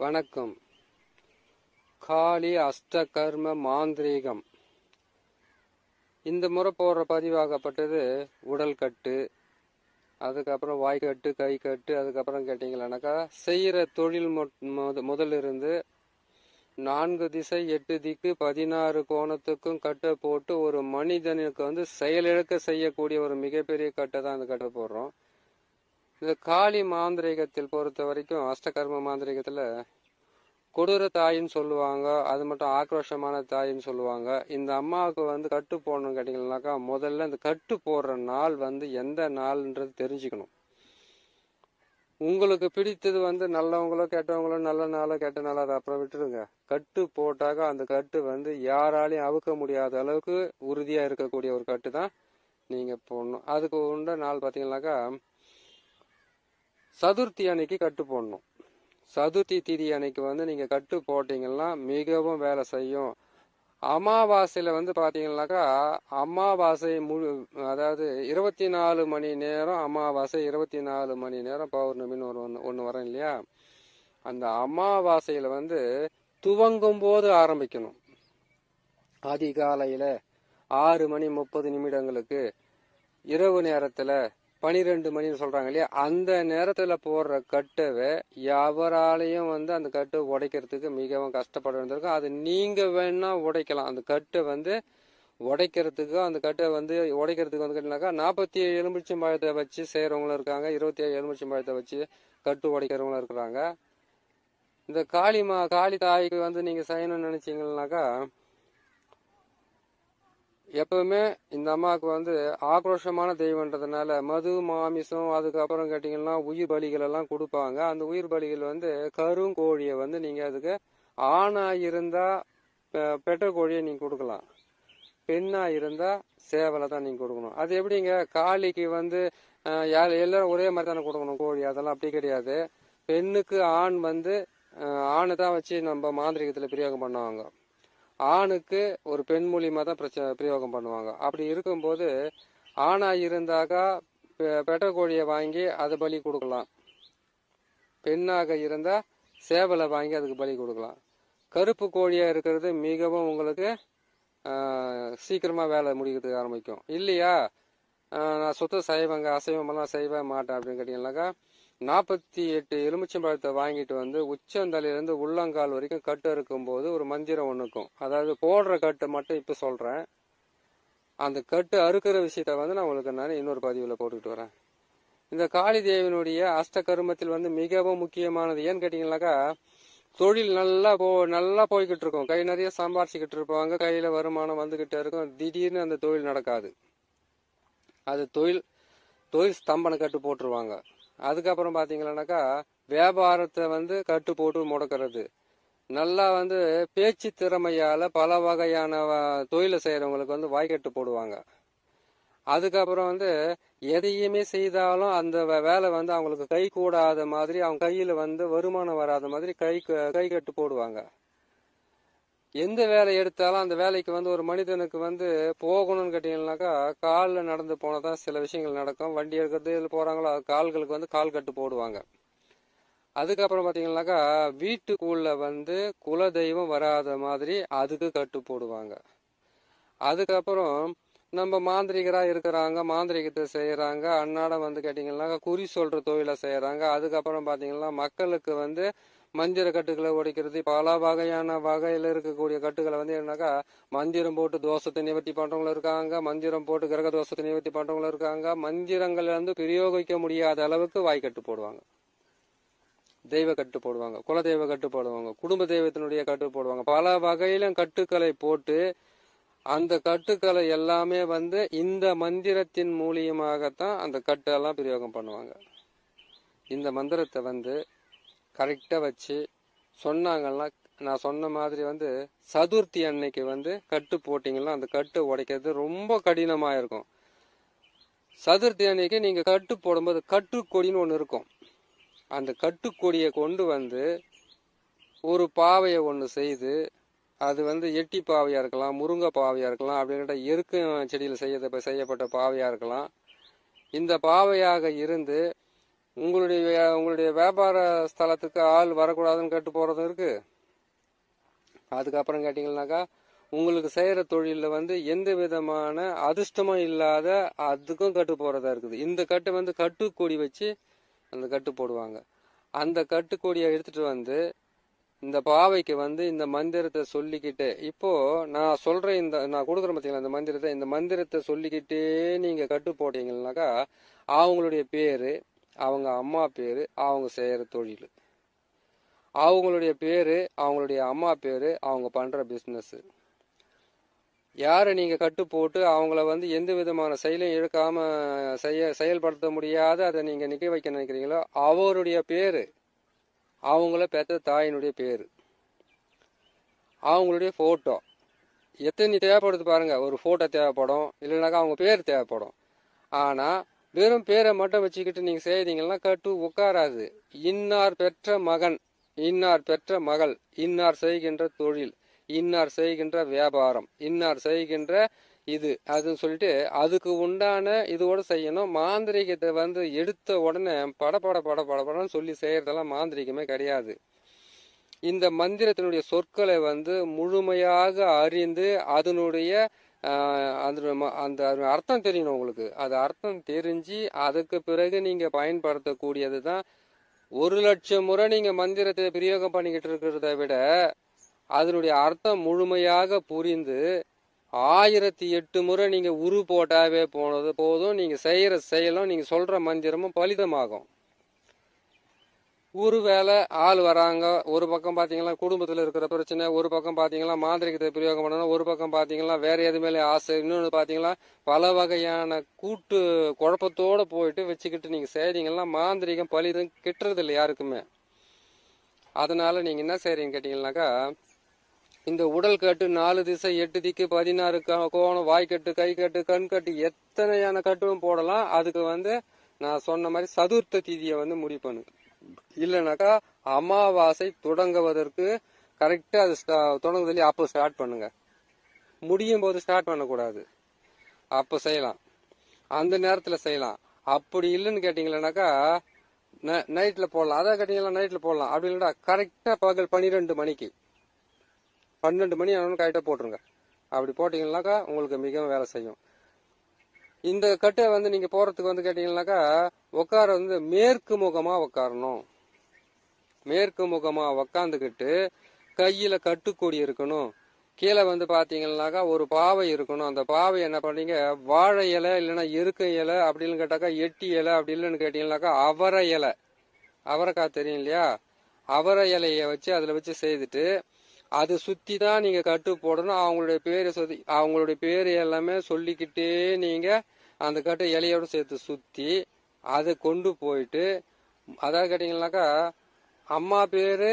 வணக்கம். காளி அஷ்டகர்ம மாந்திரீகம். இந்த முறை போடுற பதிவாகப்பட்டது உடல் கட்டு, அதுக்கப்புறம் வாய்க்கட்டு, கை கட்டு, அதுக்கப்புறம் கேட்டிங்களானாக்கா செய்கிற தொழில் முதலிருந்து 4 திசை 8 திக்கு 16 கோணத்துக்கும் கட்டை போட்டு ஒரு மனிதனுக்கு செயலிழக்க செய்யக்கூடிய ஒரு மிகப்பெரிய கட்டை தான் அந்த கட்டை போடுறோம். இந்த காளி மாந்திரீகத்தில் பொறுத்த வரைக்கும் அஷ்டகர்ம மாந்திரீகத்தில் கொடூர தாயின்னு சொல்லுவாங்க, அது மட்டும் ஆக்ரோஷமான தாயின்னு சொல்லுவாங்க. இந்த அம்மாவுக்கு கட்டு போடணும்னு கேட்டிங்கன்னாக்கா முதல்ல இந்த கட்டு போடுற நாள் எந்த நாள்ன்றது தெரிஞ்சுக்கணும். உங்களுக்கு பிடித்தது நல்லவங்களோ கெட்டவங்களோ, நல்ல நாளோ கெட்ட நாளோ அதை அப்புறம் விட்டுருங்க. கட்டு போட்டாக்க அந்த கட்டு யாராலையும் அவுக்க முடியாத அளவுக்கு உறுதியாக இருக்கக்கூடிய ஒரு கட்டு தான் நீங்கள் போடணும். அதுக்கு உண்ட நாள் பார்த்தீங்கன்னாக்கா சதுர்த்தி அன்னைக்கு கட்டு போடணும். சதுர்த்தி திதி அன்னைக்கு நீங்கள் கட்டு போட்டிங்கன்னா மிகவும் வேலை செய்யும். அமாவாசையில் பார்த்தீங்கன்னாக்கா அமாவாசை அதாவது 24 மணி நேரம் அமாவாசை, 24 மணி நேரம் பௌர்ணமின்னு ஒன்று வரும் இல்லையா? அந்த அமாவாசையில் துவங்கும் போது ஆரம்பிக்கணும். அதிகாலையில் 6:30 இரவு நேரத்தில் 12 மணின்னு சொல்றாங்க இல்லையா? அந்த நேரத்துல போடுற கட்டவை எவராலையும் அந்த கட்டை உடைக்கிறதுக்கு மிகவும் கஷ்டப்பட வேண்டியிருக்கும். அது நீங்க வேணா உடைக்கலாம். அந்த கட்டை உடைக்கிறதுக்கு அந்த கட்டை உடைக்கிறதுக்கு கேட்டீங்கன்னாக்கா 47 எலுமிச்சம்பழத்தை வச்சு செய்யறவங்களும் இருக்காங்க, 27 எலுமிச்சம்பழத்தை வச்சு கட்டு உடைக்கிறவங்களும் இருக்கிறாங்க. இந்த காளி தாய்க்கு நீங்க செய்யணும்னு நினைச்சீங்கன்னாக்கா எப்பவுமே இந்த அம்மாவுக்கு ஆக்ரோஷமான தெய்வன்றதுனால மது மாமிசம், அதுக்கப்புறம் கேட்டீங்கன்னா உயிர் பலிகள் எல்லாம் கொடுப்பாங்க. அந்த உயிர் பலிகள் கருங்கோழியை நீங்க அதுக்கு ஆணா இருந்தா பெட்ட கோழியை நீங்க கொடுக்கலாம், பெண்ணா இருந்தா சேவலை தான் நீங்க கொடுக்கணும். அது எப்படிங்க? காளிக்கு எல்லாரும் ஒரே மாதிரி தானே கொடுக்கணும் கோழி? அதெல்லாம் அப்படி கிடையாது. பெண்ணுக்கு ஆண் ஆணை தான் வச்சு நம்ம மாந்திரிகத்துல பிரயோகம் பண்ணுவாங்க. ஆணுக்கு ஒரு பெண் மூலியமா தான் பிரயோகம் பண்ணுவாங்க. அப்படி இருக்கும்போது ஆணா இருந்தாக்கா பெட்ட கோழியை வாங்கி அதை பலி கொடுக்கலாம், பெண்ணாக இருந்தா சேவலை வாங்கி அதுக்கு பலி கொடுக்கலாம். கருப்பு கோழியா இருக்கிறது மிகவும் உங்களுக்கு சீக்கிரமா வேலை முடிக்கிறதுக்கு ஆரம்பிக்கும் இல்லையா? நான் சுத்த சைவங்க, அசைவமெல்லாம் செய்ய மாட்டேன் அப்படின்னு கேட்டீங்கன்னாக்கா 48 எலுமிச்சம்பழத்தை வாங்கிட்டு உச்சந்தலையிலிருந்து உள்ளங்கால் வரைக்கும் கட்டு இருக்கும்போது ஒரு மந்திரம் ஒண்ணுக்கும். அதாவது போடுற கட்டு மட்டும் இப்ப சொல்றேன். அந்த கட்டு அறுக்கிற விஷயத்த நான் உங்களுக்கு இன்னொரு பதிவுல போட்டுக்கிட்டு வரேன். இந்த காளி தேவியினுடைய அஷ்டகர்மத்தில் மிகவும் முக்கியமானது ஏன்னு கேட்டீங்கன்னாக்கா தொழில் நல்லா போய்கிட்டு இருக்கும், கை நிறைய சம்பாரிச்சுக்கிட்டு இருப்பாங்க, கையில வருமானம் வந்துகிட்டே இருக்கும். திடீர்னு அந்த தொழில் நடக்காது. அது தொழில் ஸ்தம்பன கட்டு போட்டுருவாங்க. அதுக்கப்புறம் பாத்தீங்கன்னாக்கா வியாபாரத்தை கட்டு போட்டு முடக்கிறது. நல்லா பேச்சு திறமையால பல வகையான தொழிலை செய்யறவங்களுக்கு வாய்க்கட்டு போடுவாங்க. அதுக்கப்புறம் எதையுமே செய்தாலும் அந்த வேலை அவங்களுக்கு கை கூடாத மாதிரி, அவங்க கையில வருமானம் வராத மாதிரி கை கட்டு போடுவாங்க. எந்த வேலை எடுத்தாலும் அந்த வேலைக்கு ஒரு மனிதனுக்கு போகணும்னு கேட்டீங்கன்னாக்கா காலில் நடந்து போனதான் சில விஷயங்கள் நடக்கும். வண்டி எடுக்கிறது போறாங்களோ கால்களுக்கு கால் கட்டு போடுவாங்க. அதுக்கப்புறம் பாத்தீங்கன்னாக்கா வீட்டுக்குள்ள குல தெய்வம் வராத மாதிரி அதுக்கு கட்டு போடுவாங்க. அதுக்கப்புறம் நம்ம மாந்திரிகரா இருக்கிறாங்க, மாந்திரிகத்தை செய்யறாங்க, அன்னாடம் கேட்டீங்கன்னாக்கா குறி சொல்ற தொழிலை செய்யறாங்க. அதுக்கப்புறம் பாத்தீங்கன்னா மக்களுக்கு மந்திர கட்டுகளை உடைக்கிறது, பல வகையில இருக்கக்கூடிய கட்டுகளை என்னக்கா மந்திரம் போட்டு தோஷத்தை நிவர்த்தி பண்றவங்களும் இருக்காங்க, மந்திரம் போட்டு கிரக தோஷத்தை நிவர்த்தி பண்றவங்களும் இருக்காங்க. மந்திரங்கள் பிரயோகிக்க முடியாத அளவுக்கு வாய்க்கட்டு போடுவாங்க, தெய்வ கட்டு போடுவாங்க, குலதெய்வ கட்டு போடுவாங்க, குடும்ப தெய்வத்தினுடைய கட்டு போடுவாங்க. பல வகையிலும் கட்டுக்களை போட்டு அந்த கட்டுக்களை எல்லாமே இந்த மந்திரத்தின் மூலியமாகத்தான் அந்த கட்டெல்லாம் பிரயோகம் பண்ணுவாங்க. இந்த மந்திரத்தை கரெக்டா வச்சு சொன்னாங்கன்னா நான் சொன்ன மாதிரி சதுர்த்தி அன்னைக்கு கட்டு போட்டீங்கன்னா அந்த கட்டு உடைக்கிறது ரொம்ப கடினமா இருக்கும். சதுர்த்தி அன்னைக்கு நீங்க கட்டு போடும்போது கட்டுக்கொடின்னு ஒண்ணு இருக்கும். அந்த கட்டுக்கொடியை கொண்டு ஒரு பாவையை ஒண்ணு செய்து, அது எட்டி பாவையா இருக்கலாம், முருங்கை பாவையா இருக்கலாம், அப்படின்ற எருக்கும் செடியில் செய்யப்பட்ட பாவையா இருக்கலாம். இந்த பாவையாக இருந்து உங்களுடைய வியாபார ஸ்தலத்துக்கு ஆள் வரக்கூடாதுன்னு கட்டு போறதும் இருக்கு. அதுக்கப்புறம் கேட்டீங்கன்னாக்கா உங்களுக்கு செய்யற தொழில வந்து எந்த விதமான அதிர்ஷ்டமும் இல்லாத அதுக்கும் கட்டு போறதா இருக்குது. இந்த கட்டு வந்து கட்டுக்கொடி வச்சு அந்த கட்டு போடுவாங்க. அந்த கட்டுக்கொடியை எடுத்துட்டு வந்து இந்த பாவைக்கு வந்து இந்த மந்திரத்தை சொல்லிக்கிட்டு, இப்போ நான் சொல்றேன், நான் கொடுக்குறேன் பார்த்தீங்களா இந்த மந்திரத்தை சொல்லிக்கிட்டே நீங்க கட்டு போட்டீங்கன்னாக்கா அவங்களுடைய பேரு, அவங்க அம்மா பேரு, அவங்க செய்யற தொழில், அவங்களுடைய பேரு, அவங்களுடைய அம்மா பேரு, அவங்க பண்ற பிசினஸ், யாரை நீங்க கட்டு போட்டு அவங்கள வந்து எந்த விதமான செயலையும் இழுக்காம செயல்படுத்த முடியாத அதை நீங்க நிக்க வைக்க நினைக்கிறீங்களோ அவருடைய பேரு, அவங்கள பெற்ற தாயினுடைய பேரு, அவங்களுடைய போட்டோ, எத்தனை தேவைப்படுது பாருங்க. ஒரு போட்டோ தேவைப்படும், இல்லைனாக்கா அவங்க பேர் தேவைப்படும். ஆனா வெறும் பேரை மட்டும் வச்சுக்கிட்டு நீங்க செய்தீங்கன்னா கட்டு உட்காராது. இன்னார் பெற்ற மகன், இன்னார் பெற்ற மகள், இன்னார் செய்கின்ற தொழில், இன்னார் செய்கின்ற வியாபாரம், இன்னார் செய்கின்ற இது அதுன்னு சொல்லிட்டு அதுக்கு உண்டான இதோட செய்யணும். மாந்திரிகத்தை வந்து எடுத்த உடனே படன்னு சொல்லி செய்யறதெல்லாம் மாந்திரிகமே கிடையாது. இந்த மந்திரத்தினுடைய சொற்களை வந்து முழுமையாக அறிந்து அதனுடைய அந்த அர்த்தம் தெரியணும் உங்களுக்கு. அது அர்த்தம் தெரிஞ்சு அதுக்கு பிறகு நீங்க பயன்படுத்தக்கூடியது தான். 1,00,000 முறை நீங்க மந்திரத்தை பிரயோகம் பண்ணிக்கிட்டு இருக்கிறத விட அதனுடைய அர்த்தம் முழுமையாக புரிந்து 1008 முறை நீங்க உரு போட்டாவே போதும். நீங்க செய்யற செயலும் நீங்க சொல்ற மந்திரமும் பலிதமாகும். ஒருவேளை ஆள் வராங்க, ஒரு பக்கம் பாத்தீங்கன்னா குடும்பத்துல இருக்கிற பிரச்சனை, ஒரு பக்கம் பாத்தீங்கன்னா மாந்திரிகத்தை பிரயோகம் பண்ணணும், ஒரு பக்கம் பாத்தீங்கன்னா வேற எது மேலே ஆசை, இன்னொன்று பாத்தீங்கன்னா பல வகையான கூட்டு குழப்பத்தோட போயிட்டு வச்சுக்கிட்டு நீங்க செய்றீங்கன்னா மாந்திரிகம் பலிதம் கிட்டுறது இல்லை யாருக்குமே. அதனால நீங்க என்ன செய்றீங்க கேட்டீங்கன்னாக்கா, இந்த உடல் கட்டு 4 திசை 8 திக்கு 16 கோணம், வாய்க்கட்டு, கை கட்டு, கண் கட்டு, எத்தனையான கட்டும் போடலாம். அதுக்கு வந்து நான் சொன்ன மாதிரி சதுர்த்த திதியை வந்து முடிவு பண்ணுங்க. இல்லைனாக்கா அமாவாசை தொடங்குவதற்கு கரெக்டா அது தொடங்குதலே அப்போ ஸ்டார்ட் பண்ணுங்க. முடியும் போது ஸ்டார்ட் பண்ணக்கூடாது. அப்போ செய்யலாம், அந்த நேரத்துல செய்யலாம். அப்படி இல்லைன்னு கேட்டீங்கன்னாக்கா நைட்ல போடலாம். அதான் கேட்டீங்கன்னா நைட்ல போடலாம். அப்படி இல்லைன்னா கரெக்டா பகல் 12 மணிக்கு 12 மணி ஆனாலும் கரெக்டா போட்டுருங்க. அப்படி போட்டீங்கன்னாக்கா உங்களுக்கு மிகவும் வேலை செய்யும். இந்த கட்டை வந்து நீங்க போறதுக்கு வந்து கேட்டீங்கன்னாக்கா உட்கார வந்து மேற்கு முகமா உட்காரணும். மேற்கு முகமா உக்காந்துக்கிட்டு கையில கட்டுக்கொடி இருக்கணும். கீழே வந்து பாத்தீங்கன்னாக்கா ஒரு பாவை இருக்கணும். அந்த பாவை என்ன பண்ணீங்க, வாழை இலை இல்லைன்னா எருக்க இலை அப்படின்னு கேட்டாக்கா எட்டி இலை, அப்படி இல்லைன்னு கேட்டீங்கன்னாக்கா அவரை இலை, அவரைக்காய் தெரியும் இல்லையா, அவரை இலைய வச்சு அதுல வச்சு செய்துட்டு அது சுத்தி தான் நீங்க கட்டு போடணும். அவங்களுடைய பேரை சொல்லி அவங்களுடைய பேரு எல்லாமே சொல்லிக்கிட்டே நீங்க அந்த கட்டு இலையோட சேர்த்து சுத்தி அதை கொண்டு போயிட்டு, அதாவது கேட்டீங்கன்னாக்கா அம்மா பேரு,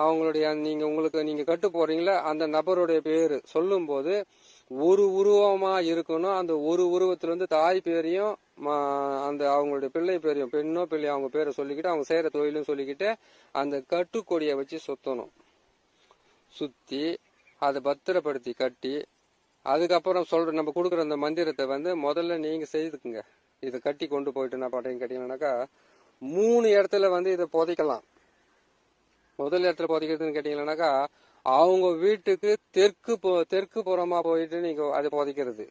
அவங்களுடைய நீங்க கட்டு போறீங்களா அந்த நபருடைய பேரு சொல்லும் போது ஒரு உருவமா இருக்கணும். அந்த ஒரு உருவத்துல இருந்து தாய் பேரையும் அந்த அவங்களுடைய பிள்ளை பேரையும், பெண்ணோ பிள்ளையோ அவங்க பேரை சொல்லிக்கிட்டு அவங்க செய்யற தொழிலும் சொல்லிக்கிட்டு அந்த கட்டுக்கொடியை வச்சு சுத்தணும். சுத்தி அதை பத்திரப்படுத்தி கட்டி அதுக்கப்புறம் நம்ம கொடுக்குற அந்த மந்திரத்தை வந்து முதல்ல நீங்க செய்துக்குங்க. இதை கட்டி கொண்டு போயிட்டு என்ன பண்றீங்க கேட்டீங்கன்னாக்கா 3 இடத்துல வந்து இதை புதைக்கலாம். முதல் இடத்துல புதைக்கிறதுன்னு கேட்டீங்கன்னாக்கா அவங்க வீட்டுக்கு தெற்கு புறமா போயிட்டு நீங்க அதை புதைக்கிறது.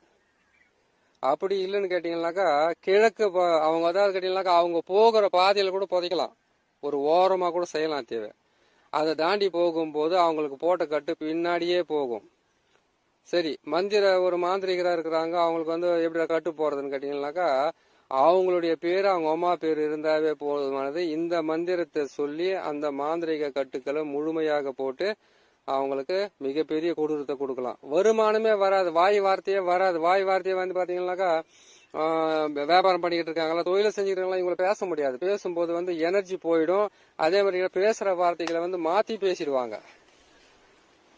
அப்படி இல்லைன்னு கேட்டீங்கன்னாக்கா கிழக்கு அவங்க அதாவது கேட்டீங்கன்னாக்கா அவங்க போகிற பாதையில கூட புதைக்கலாம். ஒரு ஓரமா கூட செய்யலாம் தேவை. அதை தாண்டி போகும்போது அவங்களுக்கு போட்ட கட்டு பின்னாடியே போகும். சரி, ஒரு மாந்திரிகரா இருக்கிறாங்க, அவங்களுக்கு வந்து எப்படி கட்டு போறதுன்னு கேட்டீங்கன்னாக்கா அவங்களுடைய பேரு அவங்க அம்மா பேர் இருந்தாவே போதுமானது. இந்த மந்திரத்தை சொல்லி அந்த மாந்திரிக கட்டுக்களை முழுமையாக போட்டு அவங்களுக்கு மிகப்பெரிய கொடூரத்தை கொடுக்கலாம். வருமானமே வராது, வாய் வார்த்தையே வராது. வாய் வார்த்தையே வந்து பாத்தீங்கன்னாக்கா வியாபாரம் பண்ணிக்கிட்டு இருக்காங்களா, தொழிலை செஞ்சுக்கிட்டு இவங்களை பேச முடியாது. பேசும்போது வந்து எனர்ஜி போயிடும். அதே மாதிரி பேசுற வார்த்தைகளை வந்து மாத்தி பேசிடுவாங்க.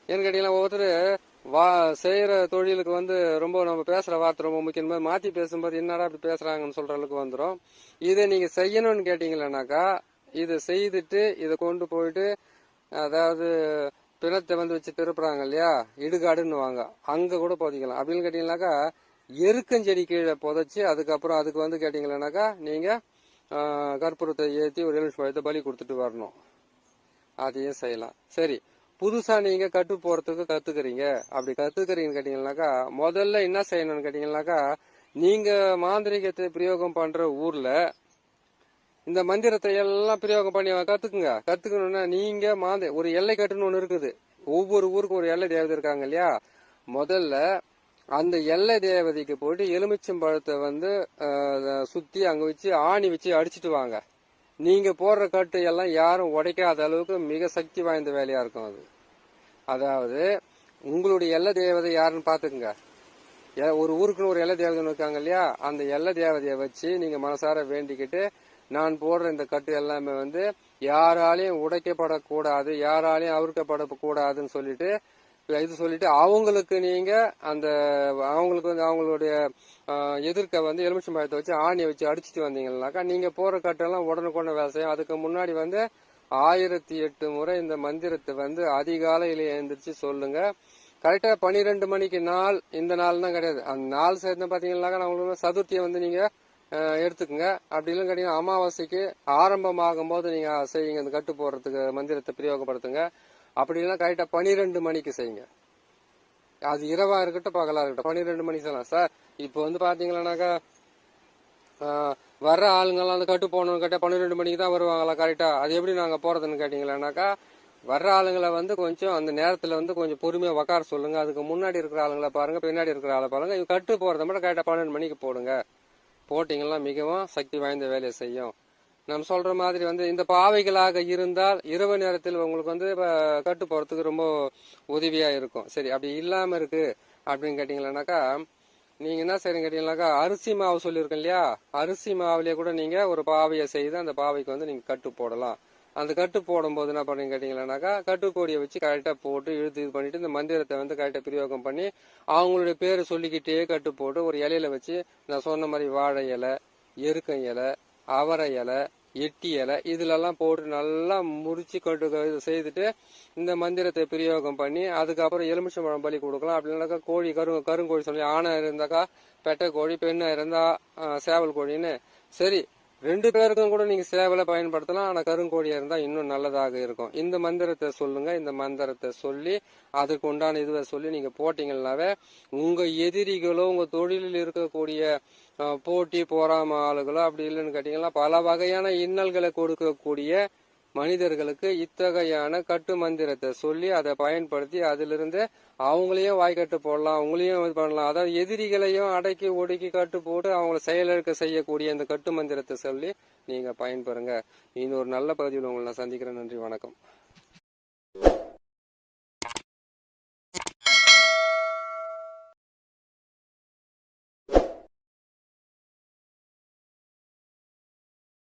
ஏன்னு கேட்டீங்கன்னா ஒவ்வொருத்தர் செய்யற தொழிலுக்கு வந்து ரொம்ப நம்ம பேசுற வார்த்தை ரொம்ப முக்கியம். மாத்தி பேசும்போது என்னடா இப்படி பேசுறாங்கன்னு சொல்ற அளவுக்கு வந்துடும். இதை நீங்க செய்யணும்னு கேட்டீங்கன்னாக்கா இதை செய்துட்டு இதை கொண்டு போயிட்டு, அதாவது பிணத்தை வந்து வச்சு திருப்புறாங்க இல்லையா, இடுகாடுன்னு வாங்க, அங்க கூட புதைக்கலாம். அப்படின்னு கேட்டீங்கன்னாக்கா எருக்கஞ்செடி கீழே புதைச்சு அதுக்கப்புறம் அதுக்கு வந்து கேட்டீங்கன்னாக்கா நீங்க கற்பூரத்தை ஏற்றி ஒரு எலுமிச்சை பழத்தை பலி கொடுத்துட்டு வரணும். அதையும் செய்யலாம். சரி, புதுசா நீங்க கட்டு போறதுக்கு கத்துக்கிறீங்க. அப்படி கத்துக்கிறீங்கன்னு கேட்டீங்கன்னாக்கா முதல்ல என்ன செய்யணும்னு கேட்டீங்கன்னாக்கா, நீங்க மாந்திரிகத்தை பிரயோகம் பண்ற ஊர்ல இந்த மந்திரத்தை எல்லாம் பிரயோகம் பண்ணி கத்துக்குங்க. கத்துக்கணும்னா நீங்க ஒரு எல்லை கட்டுன்னு ஒண்ணு இருக்குது. ஒவ்வொரு ஊருக்கும் ஒரு எல்லை தேவதை இருக்காங்க இல்லையா? முதல்ல அந்த எல்லை தேவதைக்கு போயிட்டு எலுமிச்சம்பழத்தை சுத்தி அங்க வச்சு ஆணி வச்சு அடிச்சிட்டு வாங்க. நீங்க போடுற கட்டு எல்லாம் யாரும் உடைக்காத அளவுக்கு மிக சக்தி வாய்ந்த வேலையா இருக்கும் அது. அதாவது உங்களுடைய எல்லை தேவதை யாருன்னு பாத்துக்குங்க. ஒரு ஊருக்குன்னு ஒரு எல்லை தேவதை இருக்காங்க இல்லையா? அந்த எல்லை தேவதையை வச்சு நீங்க மனசார வேண்டிக்கிட்டு, நான் போடுற இந்த கட்டு எல்லாமே யாராலையும் உடைக்கப்படக்கூடாது, யாராலையும் அவிர்க்கப்படக்கூடாதுன்னு சொல்லிட்டு அவங்களுக்கு நீங்க அவங்களுடைய எதிர்க்க எலுமிச்சம்பழத்தை வச்சு ஆணியை வச்சு அடிச்சுட்டு வந்தீங்கன்னாக்கா நீங்க போற கட்டெல்லாம் உடனுக்குடனே வேலை செய்யும். அதுக்கு முன்னாடி 1008 முறை இந்த மந்திரத்தை அதிகாலையில எழுந்திரிச்சு சொல்லுங்க. கரெக்டா 12 மணிக்கு நாள், இந்த நாள் தான் கிடையாது, அந்த நாள் சேர்ந்து பாத்தீங்கன்னாக்கா உங்களுக்கு சதுர்த்தியை நீங்க எடுத்துக்கங்க. அப்படி இல்லைன்னு கேட்டீங்கன்னா அமாவாசைக்கு ஆரம்பமாகும் போது நீங்க செய்யுங்க. இந்த கட்டு போடுறதுக்கு மந்திரத்தை பிரயோகப்படுத்துங்க. அப்படி இல்லைன்னா கரெக்டா 12 மணிக்கு செய்யுங்க. அது இரவா இருக்கட்டும் பகலா இருக்கட்டும் 12 மணிக்கு செய்யலாம் சார். இப்போ பாத்தீங்கன்னாக்கா வர்ற ஆளுங்கெல்லாம் அந்த கட்டு போகணும்னு கேட்டா 12 மணிக்கு தான் வருவாங்களா கரெக்டா? அது எப்படி நாங்க போறதுன்னு கேட்டீங்கன்னாக்கா, வர்ற ஆளுங்களை கொஞ்சம் அந்த நேரத்துல கொஞ்சம் பொறுமையா உக்கார சொல்லுங்க. அதுக்கு முன்னாடி இருக்கிற ஆளுங்களை பாருங்க, பின்னாடி இருக்கிற ஆளை பாருங்க. இவங்க கட்டு போறத மட்டும் கரெக்டா 12 மணிக்கு போடுங்க. போட்டீங்கன்னா மிகவும் சக்தி வாய்ந்த வேலையை செய்யும். நம்ம சொல்ற மாதிரி இந்த பாவைகளாக இருந்தால் இரவு நேரத்தில் உங்களுக்கு கட்டு போறதுக்கு ரொம்ப உதவியா இருக்கும். சரி, அப்படி இல்லாம இருக்கு அப்படின்னு கேட்டீங்கன்னாக்கா நீங்க என்ன செய்யறீங்க கேட்டீங்கன்னாக்கா, அரிசி மாவு சொல்லியிருக்கேன் இல்லையா? அரிசி மாவுலயே கூட நீங்க ஒரு பாவையை செய்து அந்த பாவைக்கு நீங்க கட்டு போடலாம். அந்த கட்டு போடும் போது என்ன பண்ணீங்க கேட்டீங்கன்னாக்கா, கட்டுக்கோடியை வச்சு கரெக்டா போட்டு இழுத்து இது பண்ணிட்டு இந்த மந்திரத்தை கரெக்டா பிரயோகம் பண்ணி அவங்களுடைய பேரை சொல்லிக்கிட்டே கட்டு போட்டு ஒரு இலையில வச்சு நான் சொன்ன மாதிரி வாழை இலை, எருக்கம் இலை, அவரை இலை, எட்டி இலை இதுலெல்லாம் போட்டு நல்லா முறிச்சு கட்டு செய்துட்டு இந்த மந்திரத்தை பிரயோகம் பண்ணி அதுக்கப்புறம் எலுமிச்சம்பழம் பலி கொடுக்கலாம். அப்படின்னாக்கா கோழி கருங்கோழி சொல்லி ஆணை இருந்தாக்கா பெட்டை கோழி, பெண்ணா இருந்தா சேவல் கோழின்னு. சரி, 2 பேருக்கும் கூட நீங்க சேவலை பயன்படுத்தலாம். ஆனா கருங்கோழியா இருந்தா இன்னும் நல்லதாக இருக்கும். இந்த மந்திரத்தை சொல்லுங்க. இந்த மந்திரத்தை சொல்லி அதுக்கு உண்டான இதுவை சொல்லி நீங்க போட்டீங்கன்னாவே உங்க எதிரிகளோ உங்க தொழிலில் இருக்கக்கூடிய போட்டி போறாம ஆளுகளோ அப்படி இல்லைன்னு கேட்டீங்கன்னா பல வகையான இன்னல்களை கொடுக்கக்கூடிய மனிதர்களுக்கு இத்தகையான கட்டு மந்திரத்தை சொல்லி அதை பயன்படுத்தி அதிலிருந்து அவங்களையும் வாய்க்கட்டு போடலாம், அவங்களையும் இது பண்ணலாம். அதாவது எதிரிகளையும் அடக்கி ஒடுக்கி கட்டு போட்டு அவங்கள செயலிழக்க செய்யக்கூடிய இந்த கட்டு மந்திரத்தை சொல்லி நீங்க பயன்பெறுங்க. இன்னொரு நல்ல பகுதியில் உங்களை நான் சந்திக்கிறேன். நன்றி, வணக்கம்.